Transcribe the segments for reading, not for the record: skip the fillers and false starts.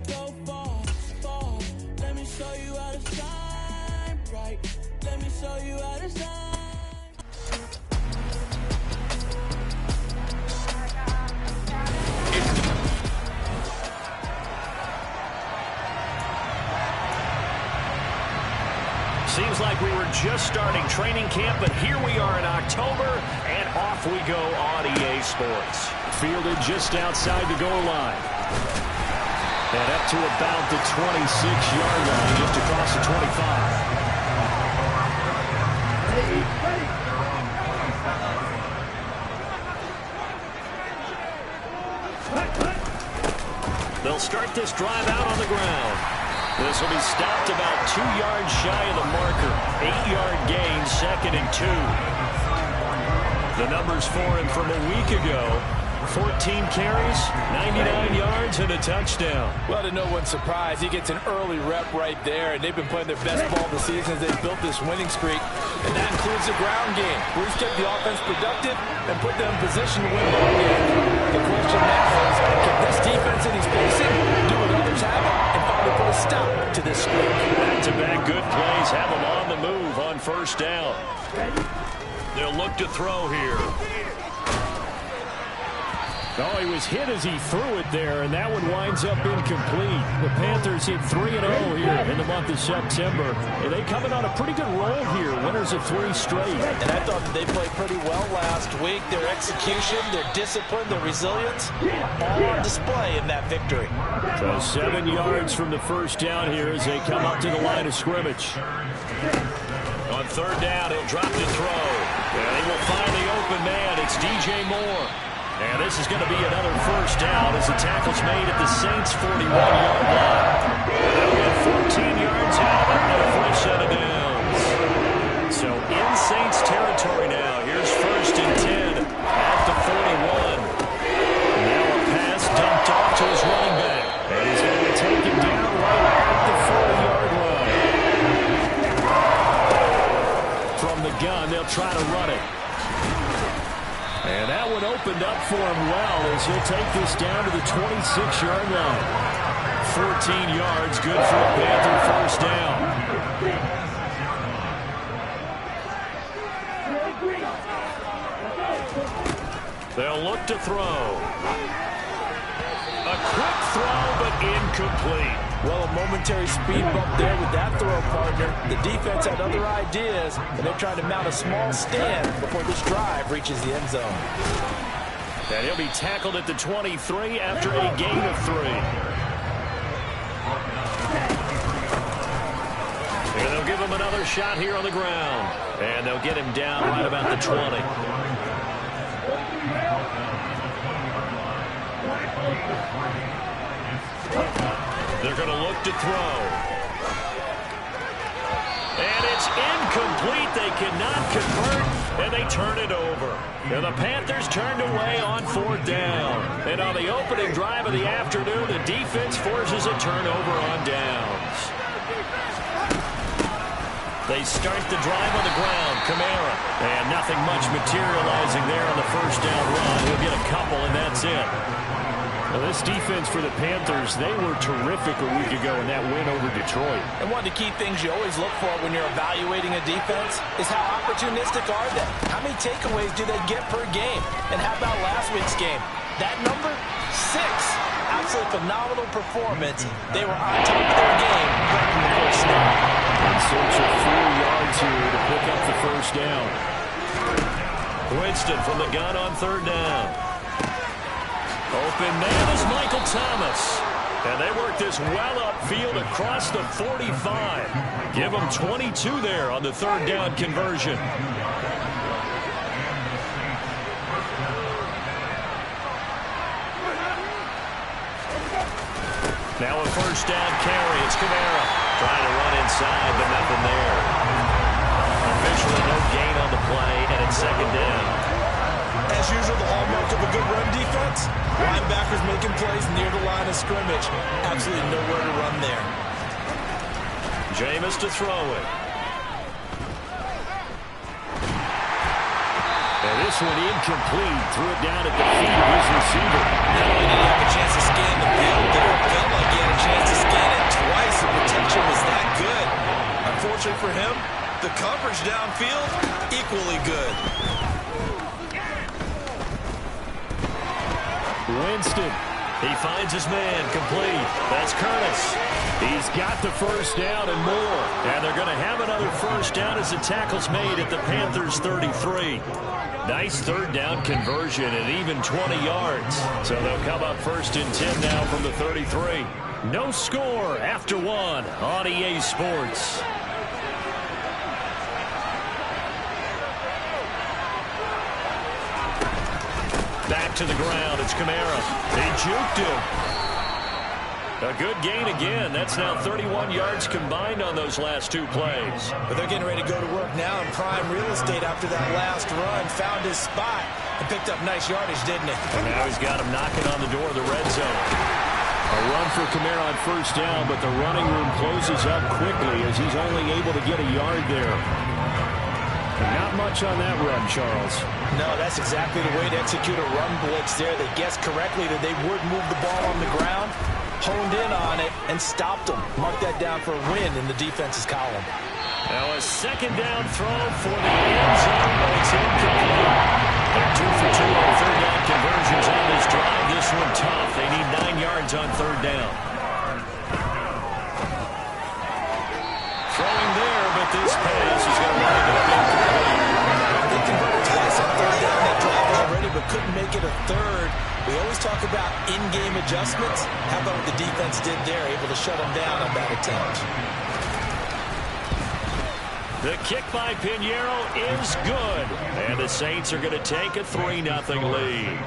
go far, far. Let me show you how to shine bright. Let me show you how to shine. Seems like we were just starting training camp, but here we are in October, and off we go on EA Sports. Fielded just outside the goal line. And up to about the 26-yard line, just across the 25. They'll start this drive out on the ground. This will be stopped about 2 yards shy of the marker. 8-yard gain, 2nd and 2. The numbers for him from a week ago: 14 carries, 99 yards, and a touchdown. Well, to no one's surprise, he gets an early rep right there, and they've been playing their best ball this season as they've built this winning streak. And that includes the ground game, where he's kept the offense productive and put them in position to win ball games. The question now is, can this defense that he's facing do what others haven't and finally put a stop to this streak? Back-to-back good plays have them on the move on first down. They'll look to throw here. Oh, he was hit as he threw it there, and that one winds up incomplete. The Panthers hit 3-0 here in the month of September. And they coming on a pretty good roll here, winners of 3 straight. And I thought that they played pretty well last week. Their execution, their discipline, their resilience, all on display in that victory. So 7 yards from the first down here as they come up to the line of scrimmage. On third down, he'll drop to throw. And he will find the open man. It's DJ Moore. And this is going to be another first down as the tackle's made at the Saints' 41-yard line. They'll get 14 yards out of it and a fresh set of downs. So in Saints territory now. Here's 1st and 10 at the 41. Now a pass dumped off to his running back. And he's going to be taken down right at the 40-yard line. From the gun, they'll try to run it. And that one opened up for him well as he'll take this down to the 26-yard line. 14 yards, good for a Panther first down. They'll look to throw. A quick throw, but incomplete. Well, a momentary speed bump there with that throw, partner. The defense had other ideas, and they're trying to mount a small stand before this drive reaches the end zone. And he'll be tackled at the 23 after a gain of 3. And they'll give him another shot here on the ground. And they'll get him down right about the 20. They're going to look to throw. And it's incomplete. They cannot convert, and they turn it over. And the Panthers turned away on 4th down. And on the opening drive of the afternoon, the defense forces a turnover on downs. They start the drive on the ground. Kamara. And nothing much materializing there on the first down run. He'll get a couple, and that's it. Well, this defense for the Panthers, they were terrific a week ago in that win over Detroit. And one of the key things you always look for when you're evaluating a defense is how opportunistic are they? How many takeaways do they get per game? And how about last week's game? That number? 6. Absolutely phenomenal performance. They were on top of their game right from the first snap. In search of 4 yards here to pick up the first down. Winston from the gun on third down. Open man is Michael Thomas. And they work this well upfield across the 45. Give them 22 there on the third down conversion. Now a first down carry. It's Kamara trying to run inside, but nothing there. Officially no gain on the play, and it's 2nd down. As usual, the hallmark of a good run defense, linebackers making plays near the line of scrimmage. Absolutely nowhere to run there. Jameis to throw it. And this one incomplete. Threw it down at the feet of his receiver. Not only did he have a chance to scan the field, but it felt like he had a chance The coverage downfield, equally good. Winston. He finds his man, complete. That's Curtis. He's got the first down and more. And they're going to have another first down as the tackle's made at the Panthers' 33. Nice third down conversion and even 20 yards. So they'll come up first and 10 now from the 33. No score after one on EA Sports. Back to the ground. It's Kamara. He juked him. A good gain again. That's now 31 yards combined on those last two plays. But they're getting ready to go to work now in prime real estate after that last run. Found his spot and picked up nice yardage, didn't it? And now he's got him knocking on the door of the red zone. A run for Kamara on first down, but the running room closes up quickly as he's only able to get a yard there. Not much on that run, Charles. No, that's exactly the way to execute a run blitz there. They guessed correctly that they would move the ball on the ground, honed in on it, and stopped them. Mark that down for a win in the defense's column. Now a second down throw for the end zone, but it's incomplete. They're 2 for 2 on third down conversions on this drive. This one tough. They need 9 yards on third down. Throwing there, but this pass is going to run into big complete. They converted twice on third down that drive already, but couldn't make it a third. We always talk about in-game adjustments. How about what the defense did there, able to shut them down on that attempt? The kick by Pinheiro is good. And the Saints are going to take a 3-0 lead.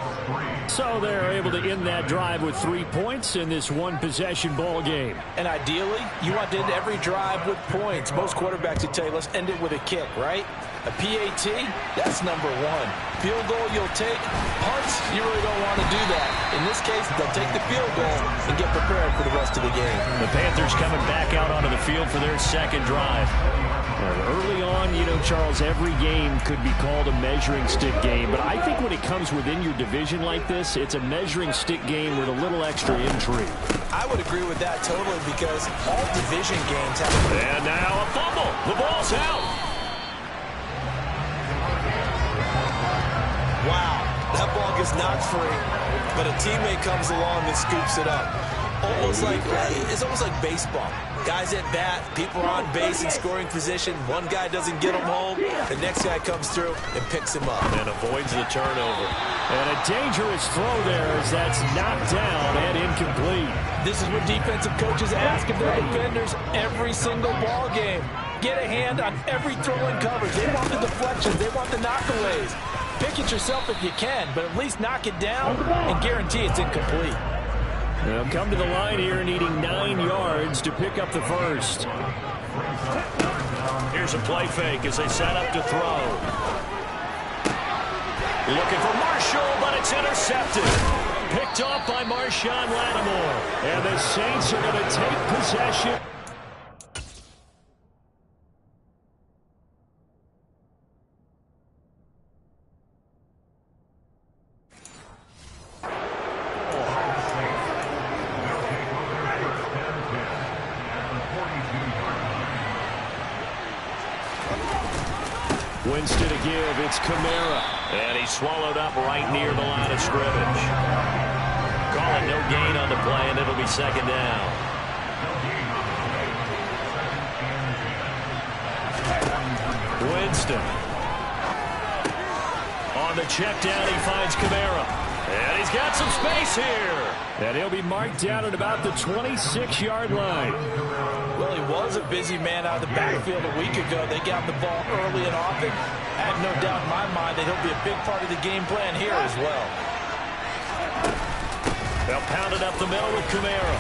So they're able to end that drive with 3 points in this one-possession ball game. And ideally, you want to end every drive with points. Most quarterbacks would tell you, let's end it with a kick, right? A PAT, that's number one. Field goal you'll take. Punts, you really don't want to do that. In this case, they'll take the field goal and get prepared for the rest of the game. The Panthers coming back out onto the field for their second drive. Early on, you know, Charles, every game could be called a measuring stick game, but I think when it comes within your division like this, it's a measuring stick game with a little extra intrigue. I would agree with that totally because all division games have... And now a fumble. The ball's out. Wow, that ball gets knocked free, but a teammate comes along and scoops it up. It's almost like baseball. Guys at bat, people are on base in scoring position. One guy doesn't get him home. The next guy comes through and picks him up. And avoids the turnover. And a dangerous throw there as that's knocked down and incomplete. This is what defensive coaches ask of their defenders every single ball game. Get a hand on every throw in coverage. They want the deflections. They want the knockaways. Pick it yourself if you can, but at least knock it down and guarantee it's incomplete. They'll come to the line here needing 9 yards to pick up the first. Here's a play fake as they set up to throw. Looking for Marshall, but it's intercepted. Picked off by Marshawn Lattimore. And the Saints are going to take possession. Winston to give. It's Kamara. And he's swallowed up right near the line of scrimmage. Calling no gain on the play, and it'll be second down. Winston. On the check down, he finds Kamara. And he's got some space here. And he'll be marked down at about the 26-yard line. Well, he was a busy man out of the backfield a week ago. They got the ball early and often. I have no doubt in my mind that he'll be a big part of the game plan here as well. They'll pound it up the middle with Kamara.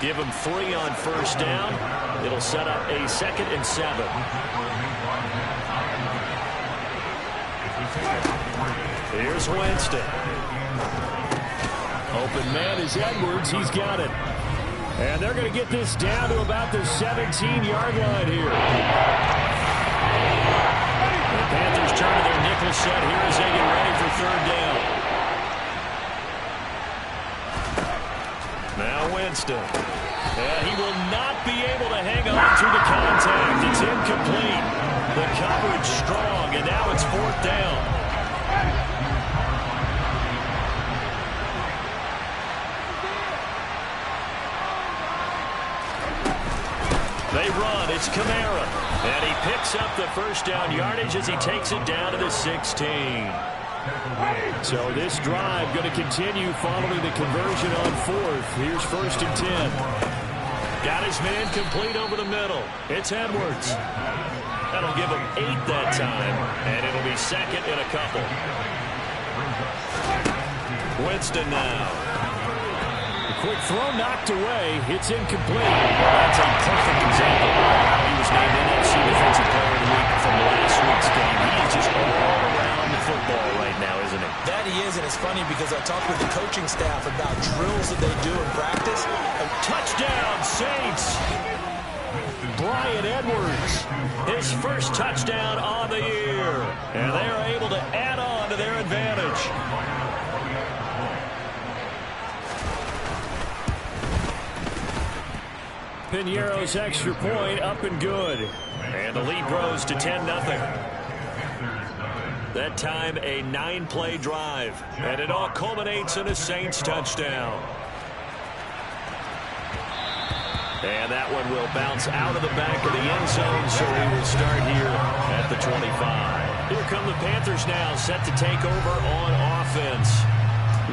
Give him 3 on first down. It'll set up a 2nd and 7. Here's Winston. Open man is Edwards. He's got it. And they're going to get this down to about the 17-yard line here. The Panthers turn to their nickel set here as they get ready for third down. Now Winston. And he will not be able to hang on through the contact. It's incomplete. The coverage strong, and now it's 4th down. They run. It's Kamara. And he picks up the first down yardage as he takes it down to the 16. So this drive going to continue following the conversion on 4th. Here's 1st and 10. Got his man complete over the middle. It's Edwards. That'll give him 8 that time, and it'll be 2nd and a couple. Winston now. Quick throw knocked away. It's incomplete. That's a perfect example of how he was named NFC Defensive Player of the Week from last week's game. He is just all around the football right now, isn't he? That he is, and it's funny because I talked with the coaching staff about drills that they do in practice. Touchdown, Saints! Bryan Edwards. His first touchdown on the year. And they are able to add on to their advantage. Piñeiro's extra point up and good. And the lead grows to 10-0. That time a 9-play drive. And it all culminates in a Saints touchdown. And that one will bounce out of the back of the end zone, so we will start here at the 25. Here come the Panthers now, set to take over on offense.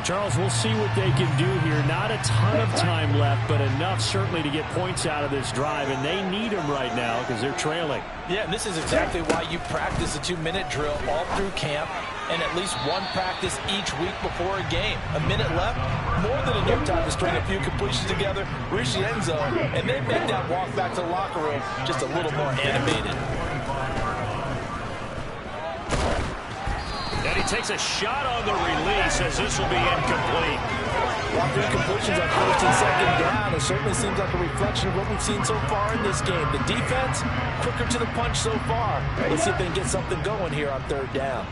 Charles, we'll see what they can do here. Not a ton of time left, but enough certainly to get points out of this drive, and they need them right now because they're trailing. Yeah, and this is exactly why you practice a 2-minute drill all through camp and at least one practice each week before a game. A minute left, more than enough time to string a few completions together, reach the end zone, and then make that walk back to the locker room just a little more animated. And he takes a shot on the release as this will be incomplete. Walking completions on 1st and 2nd down. It certainly seems like a reflection of what we've seen so far in this game. The defense, quicker to the punch so far. Let's see if they can get something going here on 3rd down.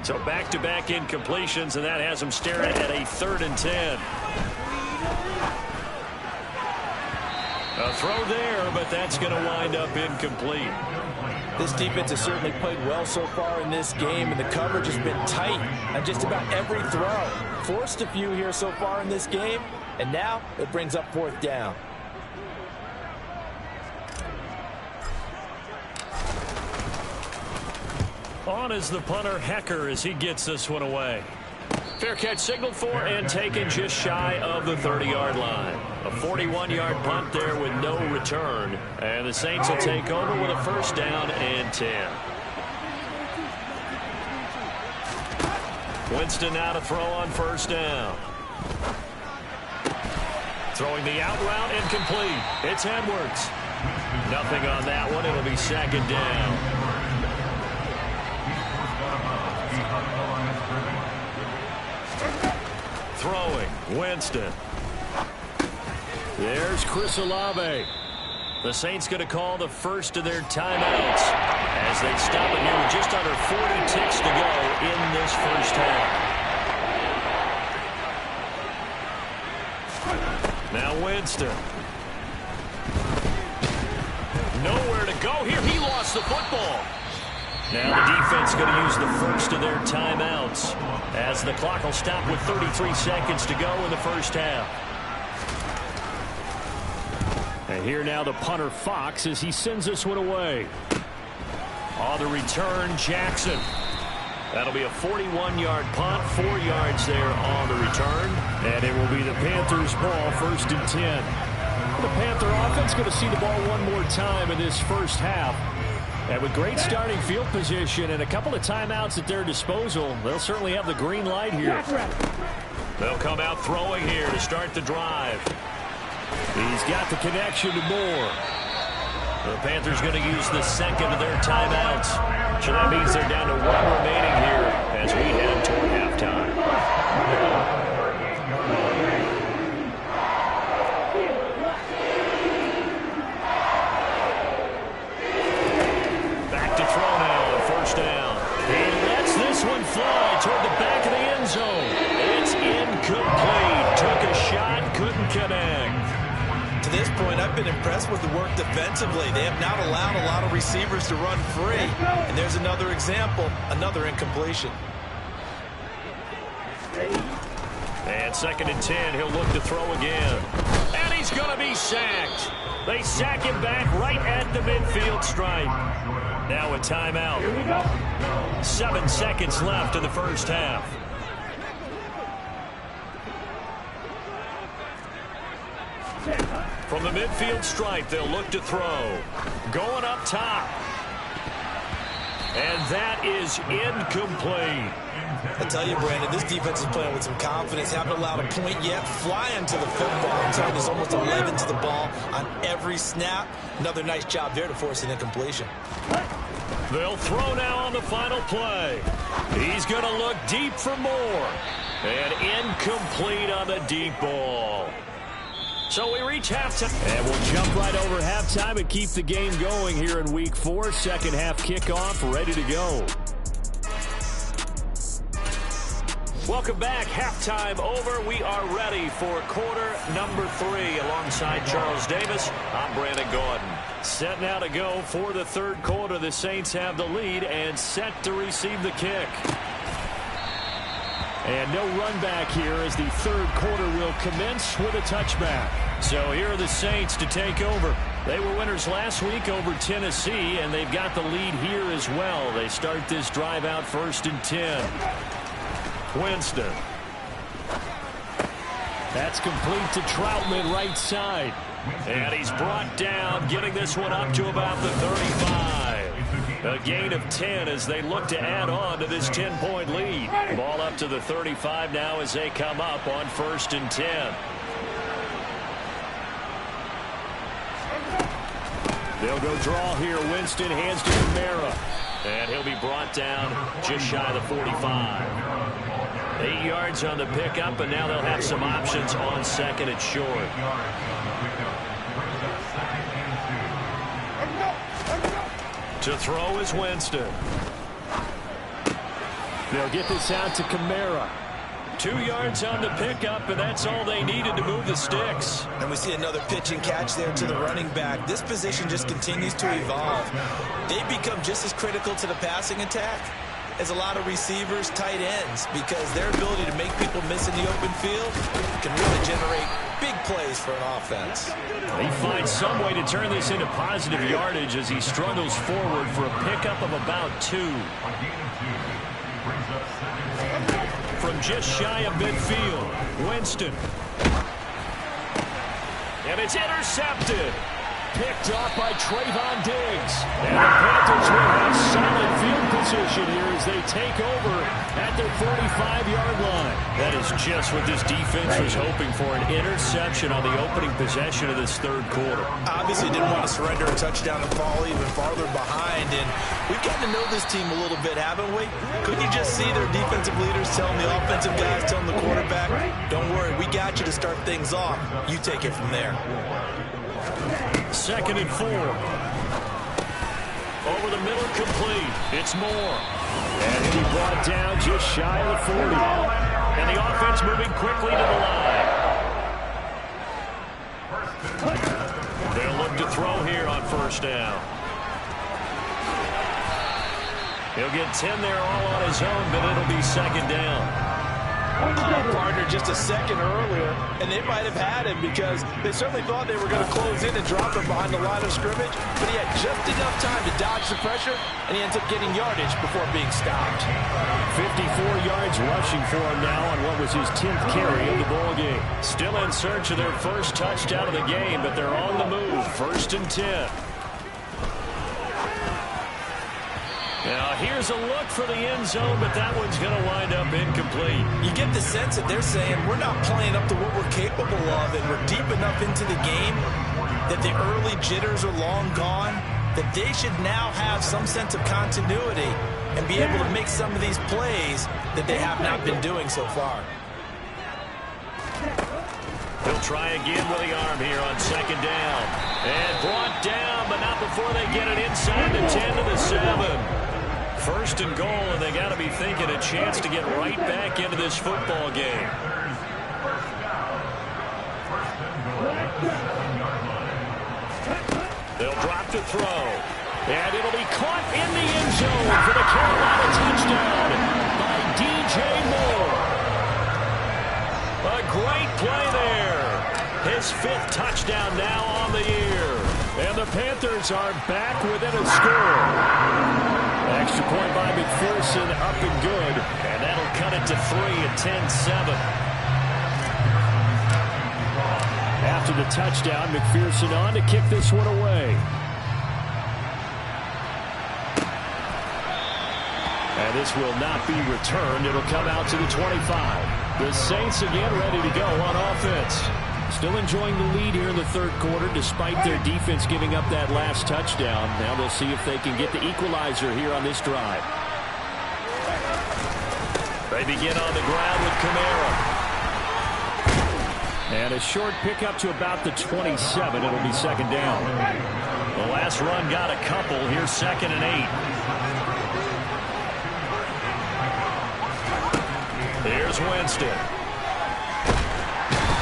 So back-to-back incompletions, and that has them staring at a 3rd and 10. A throw there, but that's going to wind up incomplete. This defense has certainly played well so far in this game, and the coverage has been tight on just about every throw. Forced a few here so far in this game, and now it brings up 4th down. On is the punter, Hecker, as he gets this one away. Fair catch signaled for and taken just shy of the 30-yard line. A 41-yard punt there with no return. And the Saints will take over with a 1st down and 10. Winston now to throw on 1st down. Throwing the out route incomplete. It's Edwards. Nothing on that one. It'll be 2nd down. Throwing, Winston. There's Chris Olave. The Saints going to call the first of their timeouts as they stop it here with just under 40 ticks to go in this first half. Now Winston. Nowhere to go here. He lost the football. Now the defense going to use the first of their timeouts as the clock will stop with 33 seconds to go in the first half. And here now the punter, Fox, as he sends this one away. On the return, Jackson. That'll be a 41-yard punt, 4 yards there on the return. And it will be the Panthers' ball, 1st and 10. The Panther offense going to see the ball one more time in this first half. And with great starting field position and a couple of timeouts at their disposal, they'll certainly have the green light here. They'll come out throwing here to start the drive. He's got the connection to Moore. The Panthers going to use the 2nd of their timeouts. So that means they're down to 1 remaining here as we head toward halftime. Back to throw now on 1st down. He lets this one fly toward the back of the end zone. It's incomplete. Took a shot, couldn't connect. To this point, been impressed with the work defensively. They have not allowed a lot of receivers to run free. And there's another example, another incompletion. And 2nd and 10, he'll look to throw again. And he's going to be sacked. They sack him back right at the midfield stripe. Now a timeout. 7 seconds left in the first half. From the midfield stripe, they'll look to throw. Going up top. And that is incomplete. I tell you, Brandon, this defense is playing with some confidence. Haven't allowed a point yet. Flying to the football. I'm telling you, there's almost 11 to the ball on every snap. Another nice job there to force an incompletion. They'll throw now on the final play. He's going to look deep for more. And incomplete on the deep ball. So we reach halftime. And we'll jump right over halftime and keep the game going here in Week 4. Second half kickoff, ready to go. Welcome back. Halftime over. We are ready for quarter number 3. Alongside Charles Davis, I'm Brandon Gordon. Set now to go for the third quarter. The Saints have the lead and set to receive the kick. And no run back here as the third quarter will commence with a touchback. So here are the Saints to take over. They were winners last week over Tennessee, and they've got the lead here as well. They start this drive out 1st and 10. Winston. That's complete to Troutman right side. And he's brought down, getting this one up to about the 35. A gain of 10 as they look to add on to this 10-point lead. Ball up to the 35 now as they come up on 1st and 10. They'll go draw here. Winston hands to Kamara. And he'll be brought down just shy of the 45. 8 yards on the pickup, and now they'll have some options on 2nd and short. To throw is Winston. They'll get this out to Kamara. 2 yards on the pickup, and that's all they needed to move the sticks. And we see another pitch and catch there to the running back. This position just continues to evolve. They become just as critical to the passing attack as a lot of receivers, tight ends, because their ability to make people miss in the open field can really generate big plays for an offense. He finds some way to turn this into positive yardage as he struggles forward for a pickup of about 2. From just shy of midfield, Winston. And it's intercepted. Picked off by Trayvon Diggs. And the Panthers will have solid field position here as they take over at their 45-yard line. That is just what this defense was hoping for, an interception on the opening possession of this third quarter. Obviously didn't want to surrender a touchdown and fall even farther behind. And we've gotten to know this team a little bit, haven't we? Couldn't you just see their defensive leaders telling the offensive guys, telling the quarterback, don't worry, we got you to start things off. You take it from there. 2nd and 4. Over the middle, complete. It's Moore. And he'll be brought down just shy of the 40. And the offense moving quickly to the line. They'll look to throw here on 1st down. He'll get 10 there all on his own, but it'll be 2nd down. Partner just a second earlier, and they might have had him because they certainly thought they were going to close in and drop him behind the line of scrimmage, but he had just enough time to dodge the pressure, and he ends up getting yardage before being stopped. 54 yards rushing for him now on what was his 10th carry of the ball game. Still in search of their first touchdown of the game, but they're on the move. 1st and 10. Now here's a look for the end zone, but that one's going to wind up incomplete. You get the sense that they're saying we're not playing up to what we're capable of, and we're deep enough into the game that the early jitters are long gone, that they should now have some sense of continuity and be able to make some of these plays that they have not been doing so far. He'll try again with the arm here on 2nd down. And brought down, but not before they get it inside the 10 to the 7. 1st and goal, and they got to be thinking a chance to get right back into this football game. They'll drop to throw. And it'll be caught in the end zone for the Carolina touchdown by DJ Moore. A great play there. His 5th touchdown now on the year. And the Panthers are back within a score. Extra point by McPherson, up and good. And that'll cut it to 3 at 10-7. After the touchdown, McPherson on to kick this one away. And this will not be returned. It'll come out to the 25. The Saints again ready to go on offense. Still enjoying the lead here in the third quarter despite their defense giving up that last touchdown. Now they'll see if they can get the equalizer here on this drive. They begin on the ground with Kamara. And a short pickup to about the 27. It'll be second down. The last run got a couple. Here's 2nd and 8. Here's Winston.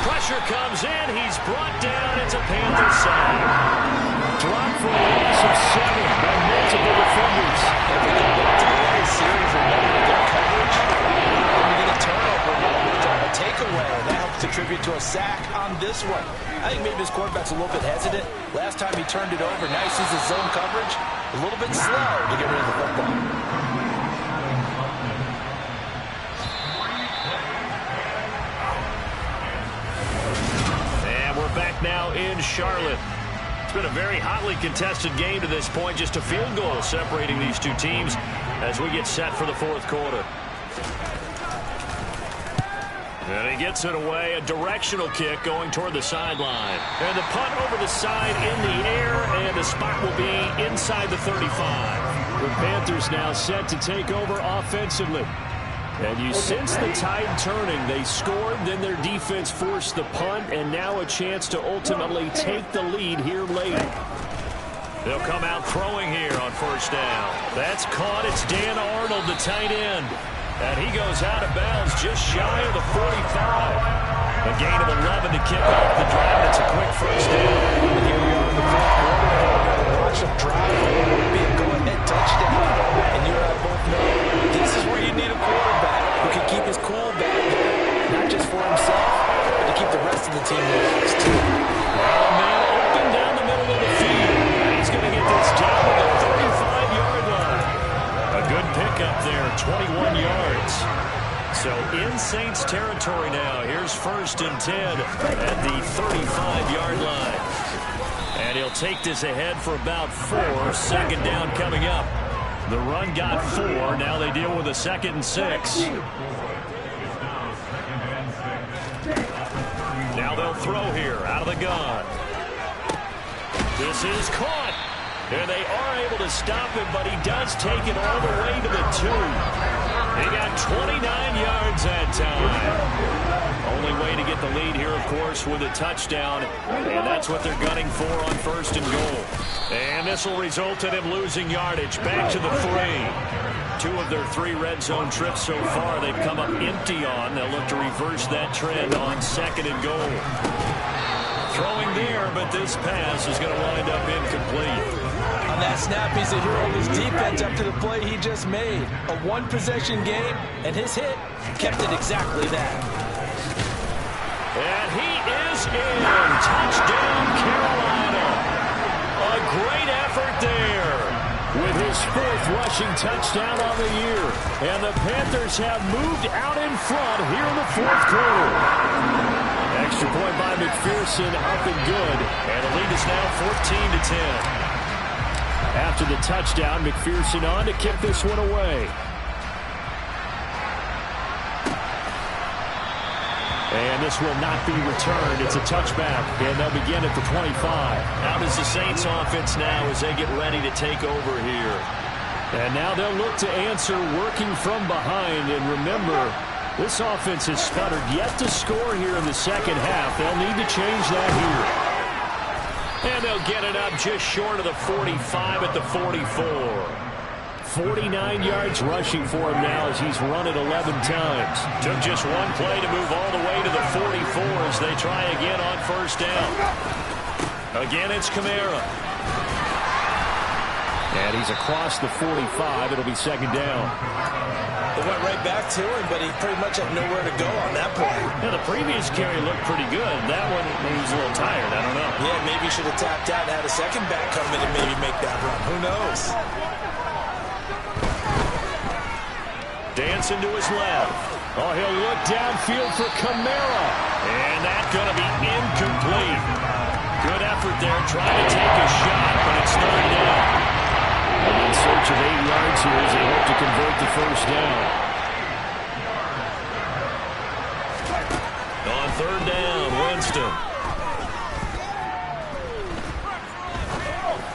Pressure comes in. He's brought down. It's a Panther sack. Dropped for a loss of 7 by multiple defenders. If they go back to the series and maybe their coverage, when you get a turnover, a takeaway, that helps contribute to a sack on this one. I think maybe his quarterback's a little bit hesitant. Last time he turned it over, now he sees his zone coverage. A little bit slow to get rid of the football. Back now in Charlotte. It's been a very hotly contested game to this point. Just a field goal separating these two teams as we get set for the fourth quarter. And he gets it away. A directional kick going toward the sideline. And the punt over the side in the air, and the spot will be inside the 35. The Panthers now set to take over offensively. And you sense the tide turning. They scored, then their defense forced the punt, and now a chance to ultimately take the lead here late. They'll come out throwing here on first down. That's caught. It's Dan Arnold, the tight end. And he goes out of bounds just shy of the 45. A gain of 11 to kick off the drive. It's a quick first down. And here we are in the fourth quarter. Watch them drive. It would be a go-ahead touchdown. And you and I both know this is where you need a quarterback who can keep his cool back there, not just for himself, but to keep the rest of the team relaxed too. Well, man, open down the middle of the field. He's going to get this down to the 35-yard line. A good pickup there, 21 yards. So in Saints territory now. Here's 1st and 10 at the 35-yard line. And he'll take this ahead for about 4. 2nd down coming up. The run got 4. Now they deal with a 2nd and 6. Now they'll throw here out of the gun. This is caught. And they are able to stop him, but he does take it all the way to the 2. He got 29 yards that time. Only way to get the lead here, of course, with a touchdown. And that's what they're gunning for on 1st and goal. And this will result in him losing yardage. Back to the 3. 2 of their 3 red zone trips so far they've come up empty on. They'll look to reverse that trend on 2nd and goal. Throwing there, but this pass is going to wind up incomplete. On that snap, he's a hero of his defense after the play he just made. A one-possession game, and his hit kept it exactly that. And he is in. Touchdown, Carolina. A great effort there. With his 4th rushing touchdown on the year. And the Panthers have moved out in front here in the 4th quarter. Extra point by McPherson, up and good. And the lead is now 14-10. After the touchdown, McPherson on to kick this one away. And this will not be returned. It's a touchback, and they'll begin at the 25. How does the Saints offense now as they get ready to take over here? And now they'll look to answer working from behind. And remember, this offense has sputtered yet to score here in the second half. They'll need to change that here. And they'll get it up just short of the 45 at the 44. 49 yards rushing for him now as he's run it 11 times. Took just one play to move all the way to the 44 as they try again on 1st down. Again, it's Kamara. And he's across the 45. It'll be second down. They went right back to him, but he pretty much had nowhere to go on that play. Yeah, the previous carry looked pretty good. That one, he was a little tired. I don't know. Yeah, maybe he should have tapped out and had a second back come in and maybe make that run. Who knows? Dancing to his left. Oh, he'll look downfield for Kamara. And that's going to be incomplete. Good effort there, trying to take a shot, but it's third down. And in search of 8 yards here as they hope to convert the first down. On third down, Winston.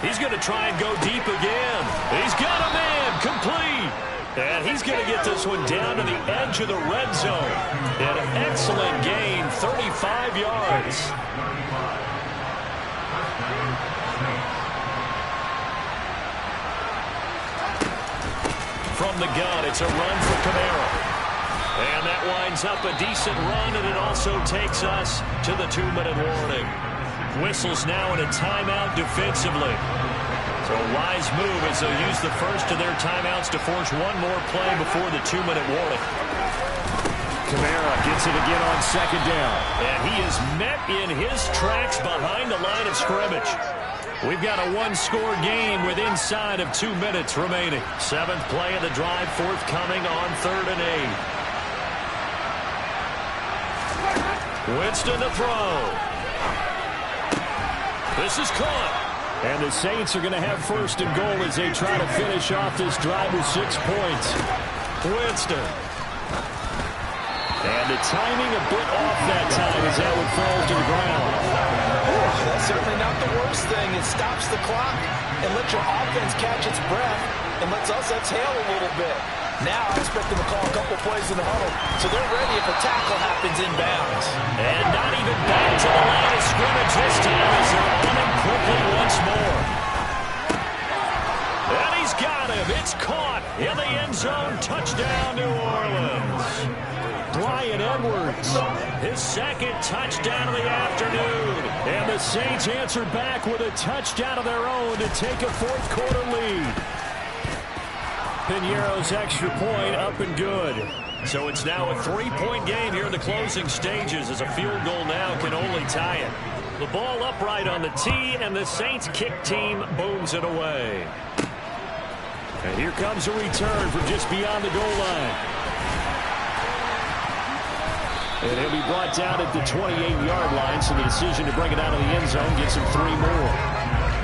He's going to try and go deep again. He's got a man, complete. And he's going to get this one down to the edge of the red zone. An excellent gain, 35 yards. From the gun, it's a run for Kamara. And that winds up a decent run, and it also takes us to the 2-minute warning. Whistles now in a timeout defensively. So a wise move as they'll use the first of their timeouts to force one more play before the 2-minute warning. Kamara gets it again on second down. And he is met in his tracks behind the line of scrimmage. We've got a one-score game with inside of 2 minutes remaining. 7th play of the drive forthcoming on 3rd and 8. Winston to throw. This is caught. And the Saints are going to have first and goal as they try to finish off this drive with 6 points. Winston. And the timing a bit off that time as that one falls to the ground. That's certainly not the worst thing. It stops the clock and lets your offense catch its breath and lets us exhale a little bit. Now I expect them to call a couple plays in the huddle, so they're ready if a tackle happens inbounds. And not even back to the line of scrimmage this time as they're on him quickly once more. And he's got him. It's caught in the end zone. Touchdown, New Orleans. Bryan Edwards, his second touchdown of the afternoon. And the Saints answer back with a touchdown of their own to take a fourth-quarter lead. Piñeiro's extra point up and good. So it's now a 3-point game here in the closing stages as a field goal now can only tie it. The ball upright on the tee, and the Saints kick team booms it away. And here comes a return from just beyond the goal line. And he'll be brought down at the 28-yard line, so the decision to bring it out of the end zone gets him 3 more.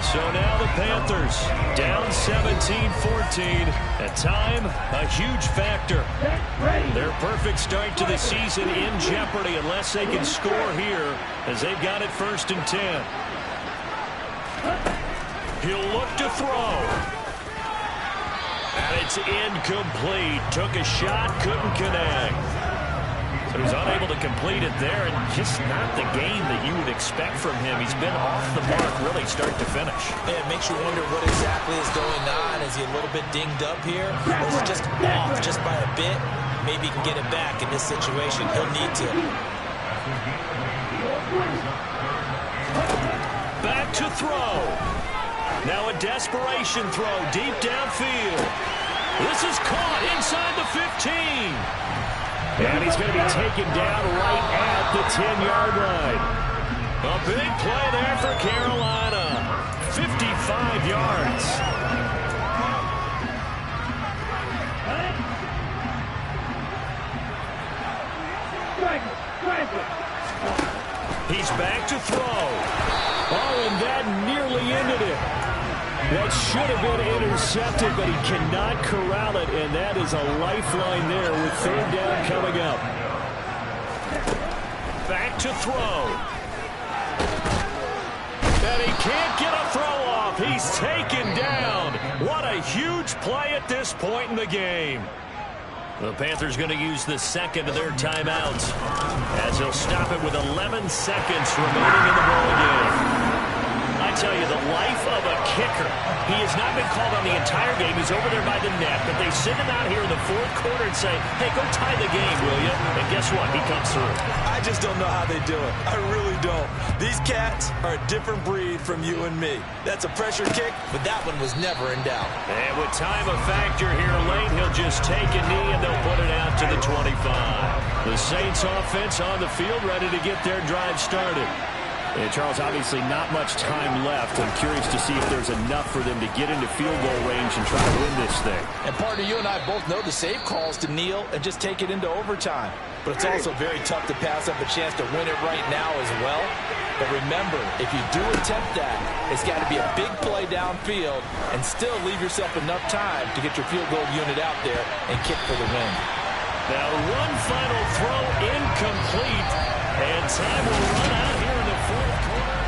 So now the Panthers down 17-14. At time, a huge factor. Their perfect start to the season in jeopardy unless they can score here as they've got it 1st and 10. He'll look to throw. And it's incomplete. Took a shot, couldn't connect. So he's unable to complete it there, and just not the game that you would expect from him. He's been off the mark really start to finish. Yeah, it makes you wonder what exactly is going on. Is he a little bit dinged up here? Or is it just off just by a bit? Maybe he can get it back in this situation. He'll need to. Back to throw. Now a desperation throw deep downfield. This is caught inside the 15. And he's going to be taken down right at the 10-yard line. A big play there for Carolina. 55 yards. He's back to throw. Oh, and that nearly ended it. That should have been intercepted, but he cannot corral it, and that is a lifeline there with 3rd down coming up. Back to throw. And he can't get a throw off. He's taken down. What a huge play at this point in the game. The Panthers going to use the second of their timeouts as they'll stop it with 11 seconds remaining in the ball game. I tell you, the life of a kicker. He has not been called on the entire game. He's over there by the net, but they send him out here in the fourth quarter and say, hey, go tie the game, will you? And guess what? He comes through. I just don't know how they do it. I really don't. These cats are a different breed from you and me. That's a pressure kick, but that one was never in doubt. And with time a factor here late, he'll just take a knee and they'll put it out to the 25. The Saints offense on the field ready to get their drive started. And Charles, obviously not much time left. I'm curious to see if there's enough for them to get into field goal range and try to win this thing. And partner, you and I both know the safe calls to kneel and just take it into overtime. But it's also very tough to pass up a chance to win it right now as well. But remember, if you do attempt that, it's got to be a big play downfield and still leave yourself enough time to get your field goal unit out there and kick for the win. Now one final throw incomplete, and time will run out here in the fourth quarter.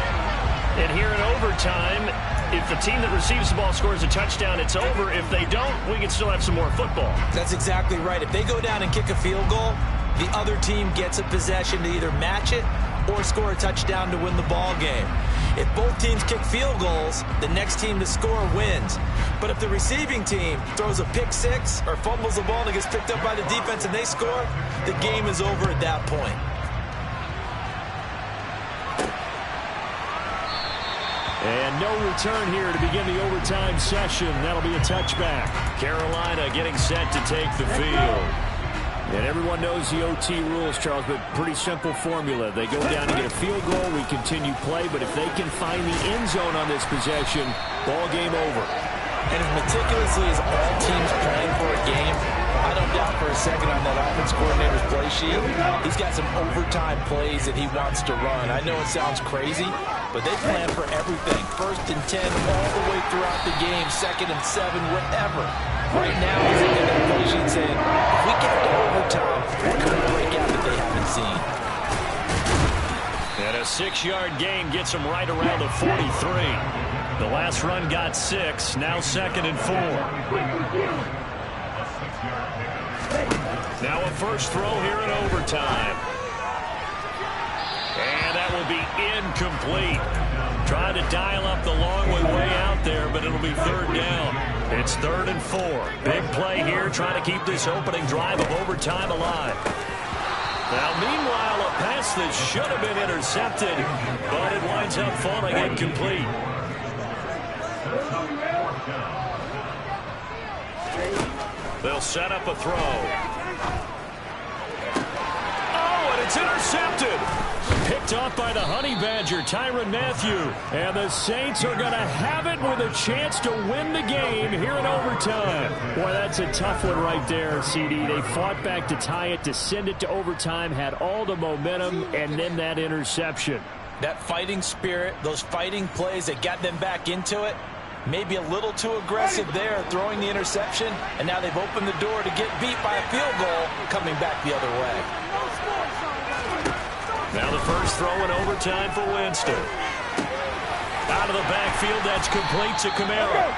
And here in overtime, if the team that receives the ball scores a touchdown, it's over. If they don't, we can still have some more football. That's exactly right. If they go down and kick a field goal, the other team gets a possession to either match it or score a touchdown to win the ball game. If both teams kick field goals, the next team to score wins. But if the receiving team throws a pick six or fumbles the ball and it gets picked up by the defense and they score, the game is over at that point. And no return here to begin the overtime session. That'll be a touchback. Carolina getting set to take the field. And everyone knows the OT rules, Charles, but pretty simple formula. They go down to get a field goal, we continue play, but if they can find the end zone on this possession, ball game over. And as meticulously as all teams playing for a game, I don't doubt for a second on that offense coordinator's play sheet, he's got some overtime plays that he wants to run. I know it sounds crazy, but they plan for everything. 1st and 10 all the way throughout the game, 2nd and 7, whatever. Right now, he's looking at that play sheet saying, if we get to overtime, what can we break out that they haven't seen? And a 6-yard gain gets him right around the 43. The last run got 6, now 2nd and 4. Now a first throw here in overtime. And that will be incomplete. Trying to dial up the long way out there, but it'll be 3rd down. It's 3rd and 4. Big play here, trying to keep this opening drive of overtime alive. Now, meanwhile, a pass that should have been intercepted, but it winds up falling incomplete. They'll set up a throw. Oh, and it's intercepted. Picked off by the Honey Badger, Tyrann Mathieu. And the Saints are going to have it with a chance to win the game here in overtime. Boy, that's a tough one right there, CD. They fought back to tie it, to send it to overtime, had all the momentum, and then that interception. That fighting spirit, those fighting plays that got them back into it, maybe a little too aggressive there, throwing the interception, and now they've opened the door to get beat by a field goal, coming back the other way. Now the first throw in overtime for Winston. Out of the backfield, that's complete to Kamara.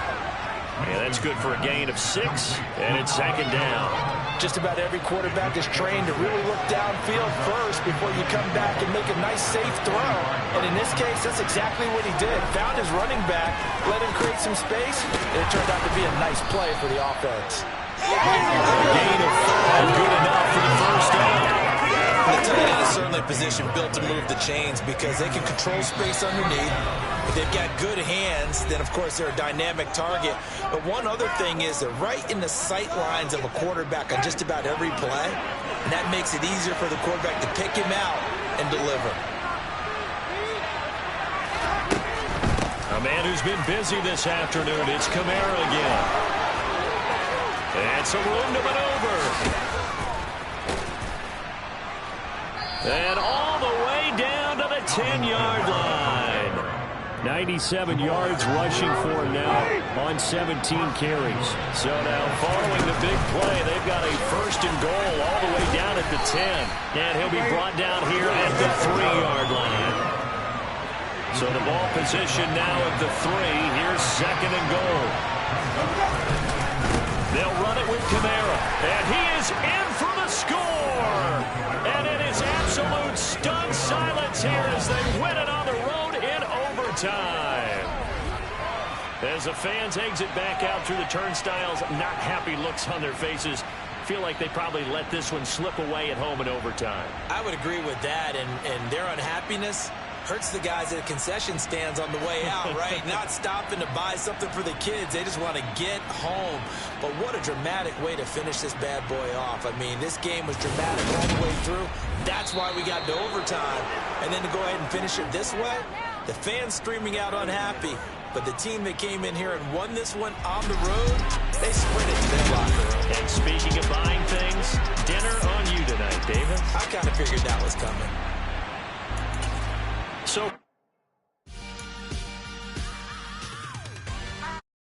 Yeah, that's good for a gain of 6, and it's 2nd down. Just about every quarterback is trained to really look downfield first before you come back and make a nice, safe throw. And in this case, that's exactly what he did. Found his running back, let him create some space, and it turned out to be a nice play for the offense. Gain of 5, good enough for the first down. The tight end is certainly a position built to move the chains because they can control space underneath. If they've got good hands, then, of course, they're a dynamic target. But one other thing is they're right in the sight lines of a quarterback on just about every play, and that makes it easier for the quarterback to pick him out and deliver. A man who's been busy this afternoon, it's Kamara again. And some room to maneuver. And all the way down to the 10-yard line. 97 yards rushing for him now on 17 carries. So now following the big play, they've got a 1st and goal all the way down at the 10. And he'll be brought down here at the 3-yard line. So the ball position now at the 3. Here's 2nd and goal. They'll run it with Kamara. And he is in for the score. And it is absolute stunned silence here as they win it on the road in overtime. As the fans exit back out through the turnstiles, not happy looks on their faces. Feel like they probably let this one slip away at home in overtime. I would agree with that, and their unhappiness hurts the guys at the concession stands on the way out, right? Not stopping to buy something for the kids. They just want to get home. But what a dramatic way to finish this bad boy off. I mean, this game was dramatic all the way through. That's why we got to overtime. And then to go ahead and finish it this way, the fans streaming out unhappy. But the team that came in here and won this one on the road, they sprinted to their locker room. And speaking of buying things, dinner on you tonight, David. I kind of figured that was coming. So